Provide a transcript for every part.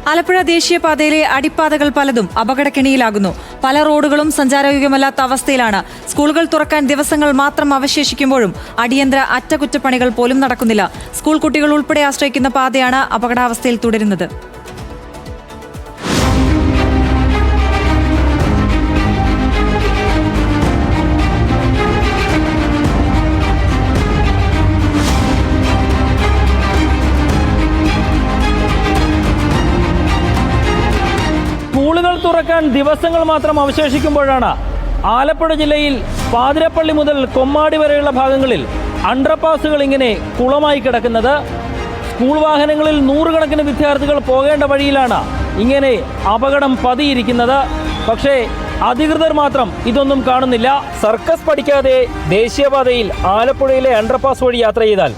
ആലപ്പുഴ ദേശീയപാതയിലെ അടിപ്പാതകൾ പലതും അപകടക്കെണിയിലാകുന്നു. പല റോഡുകളും സഞ്ചാരയോഗ്യമല്ലാത്ത അവസ്ഥയിലാണ്. സ്കൂളുകൾ തുറക്കാൻ ദിവസങ്ങൾ മാത്രം അവശേഷിക്കുമ്പോഴും അടിയന്തര അറ്റകുറ്റപ്പണികൾ പോലും നടക്കുന്നില്ല. സ്കൂൾ കുട്ടികൾ ഉൾപ്പെടെ ആശ്രയിക്കുന്ന പാതയാണ് അപകടാവസ്ഥയിൽ തുടരുന്നത്. സ്കൂളുകൾ തുറക്കാൻ ദിവസങ്ങൾ മാത്രം അവശേഷിക്കുമ്പോഴാണ് ആലപ്പുഴ ജില്ലയിൽ പാതിരപ്പള്ളി മുതൽ കൊമ്മാടി വരെയുള്ള ഭാഗങ്ങളിൽ അണ്ടർപാസുകൾ ഇങ്ങനെ കുളമായി കിടക്കുന്നത്. സ്കൂൾ വാഹനങ്ങളിൽ നൂറുകണക്കിന് വിദ്യാർത്ഥികൾ പോകേണ്ട വഴിയിലാണ് ഇങ്ങനെ അപകടം പതിയിരിക്കുന്നത്. പക്ഷേ അധികൃതർ മാത്രം ഇതൊന്നും കാണുന്നില്ല. സർക്കസ് പഠിക്കാതെ ദേശീയപാതയിൽ ആലപ്പുഴയിലെ അണ്ടർപാസ് വഴി യാത്ര ചെയ്താൽ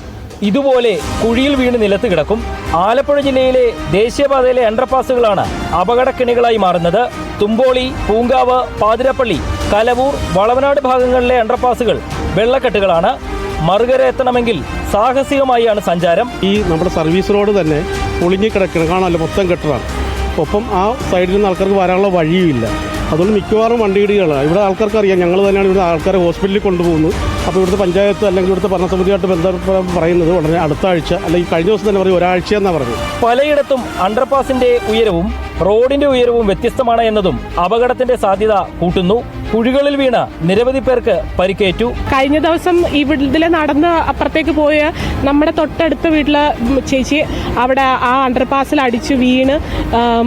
ഇതുപോലെ കുഴിയിൽ വീണ് നിലത്ത് കിടക്കും. ആലപ്പുഴ ജില്ലയിലെ ദേശീയപാതയിലെ അണ്ടർപാസുകളാണ് അപകടക്കെണികളായി മാറുന്നത്. തുമ്പോളി, പൂങ്കാവ്, പാതിരപ്പള്ളി, കലവൂർ, വളവനാട് ഭാഗങ്ങളിലെ അണ്ടർപാസുകൾ വെള്ളക്കെട്ടുകളാണ്. മറുകര എത്തണമെങ്കിൽ സാഹസികമായാണ് സഞ്ചാരം. ഈ നമ്മുടെ സർവീസ് റോഡ് തന്നെ പൊളിഞ്ഞിക്കിടക്കണം, കാണാമല്ലോ, മൊത്തം കെട്ടറാണ്. ഒപ്പം ആ സൈഡിൽ നിന്ന് ആൾക്കാർക്ക് വരാനുള്ള വഴിയുമില്ല. അതുകൊണ്ട് മിക്കവാറും വണ്ടിയിടികളാണ്. ഇവിടെ ആൾക്കാർക്ക് അറിയാം, ഞങ്ങൾ തന്നെയാണ് ഇവിടെ ആൾക്കാരെ ഹോസ്പിറ്റലിൽ കൊണ്ടുപോകുന്നത്. അപ്പോൾ ഇവിടുത്തെ പഞ്ചായത്ത് അല്ലെങ്കിൽ ഇവിടുത്തെ ഭരണസമിതിയായിട്ട് ബന്ധപ്പെട്ട് പറയുന്നത് ഉടനെ അടുത്ത ആഴ്ച അല്ലെങ്കിൽ കഴിഞ്ഞ ദിവസം തന്നെ പറയും ഒരാഴ്ച എന്നാണ് പറഞ്ഞത്. പലയിടത്തും അണ്ടർപാസിന്റെ ഉയരവും റോഡിന്റെ ഉയരവും വ്യത്യസ്തമാണ് എന്നതും അപകടത്തിന്റെ സാധ്യത കൂട്ടുന്നു. കുഴികളിൽ വീണ് നിരവധി പേർക്ക് പരിക്കേറ്റു. കഴിഞ്ഞ ദിവസം ഇതിൽ നടന്ന് അപ്പുറത്തേക്ക് പോയ നമ്മുടെ തൊട്ടടുത്ത വീട്ടിലെ ചേച്ചി അവിടെ ആ അണ്ടർപാസിൽ അടിച്ച് വീണ്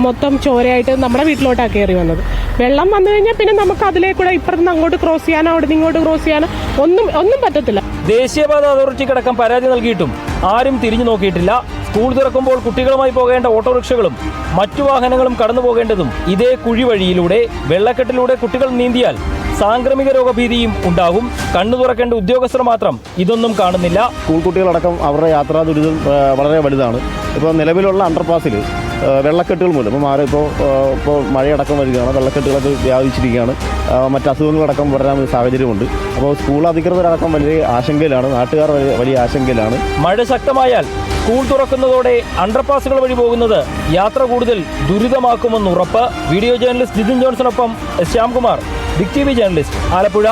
മൊത്തം ചോരയായിട്ട് നമ്മുടെ വീട്ടിലോട്ടാണ് കയറി വന്നത്. വെള്ളം വന്നു കഴിഞ്ഞാൽ പിന്നെ നമുക്ക് അതിലേക്കൂടെ ഇപ്പുറത്തുനിന്ന് അങ്ങോട്ട് ക്രോസ് ചെയ്യാനോ അവിടെ നിന്ന് ഇങ്ങോട്ട് ക്രോസ് ചെയ്യാനോ ഒന്നും പറ്റത്തില്ല. ദേശീയപാത അതോറിറ്റിക്കടക്കം പരാതി നൽകിയിട്ടും ആരും തിരിഞ്ഞു നോക്കിയിട്ടില്ല. സ്കൂൾ തുറക്കുമ്പോൾ കുട്ടികളുമായി പോകേണ്ട ഓട്ടോറിക്ഷകളും മറ്റു വാഹനങ്ങളും കടന്നു പോകേണ്ടതും ഇതേ കുഴി വഴിയിലൂടെ. വെള്ളക്കെട്ടിലൂടെ കുട്ടികൾ നീന്തിയാൽ സാംക്രമിക രോഗഭീതിയും ഉണ്ടാകും. കണ്ണു തുറക്കേണ്ട ഉദ്യോഗസ്ഥർ മാത്രം ഇതൊന്നും കാണുന്നില്ല. സ്കൂൾ കുട്ടികളടക്കം അവരുടെ യാത്രാ ദുരിതം വളരെ വലുതാണ്. ഇപ്പോൾ നിലവിലുള്ള അണ്ടർപാസിൽ വെള്ളക്കെട്ടുകൾ മൂലം ഇപ്പോൾ മഴയടക്കം വരികയാണ്, വെള്ളക്കെട്ടുകളൊക്കെ വ്യാപിച്ചിരിക്കുകയാണ്. മറ്റ് അസുഖങ്ങളടക്കം വരാൻ ഒരു സാഹചര്യമുണ്ട്. അപ്പോൾ സ്കൂൾ അധികൃതരടക്കം വലിയ ആശങ്കയിലാണ്, നാട്ടുകാർ വലിയ ആശങ്കയിലാണ്. മഴ ശക്തമായാൽ സ്കൂൾ തുറക്കുന്നതോടെ അണ്ടർപാസുകൾ വഴി പോകുന്നത് യാത്ര കൂടുതൽ ദുരിതമാക്കുമെന്ന് ഉറപ്പ്. വീഡിയോ ജേർണലിസ്റ്റ് ജിതിൻ ജോൺസണൊപ്പം Shyamkumar, big TV journalist, Alappuzha.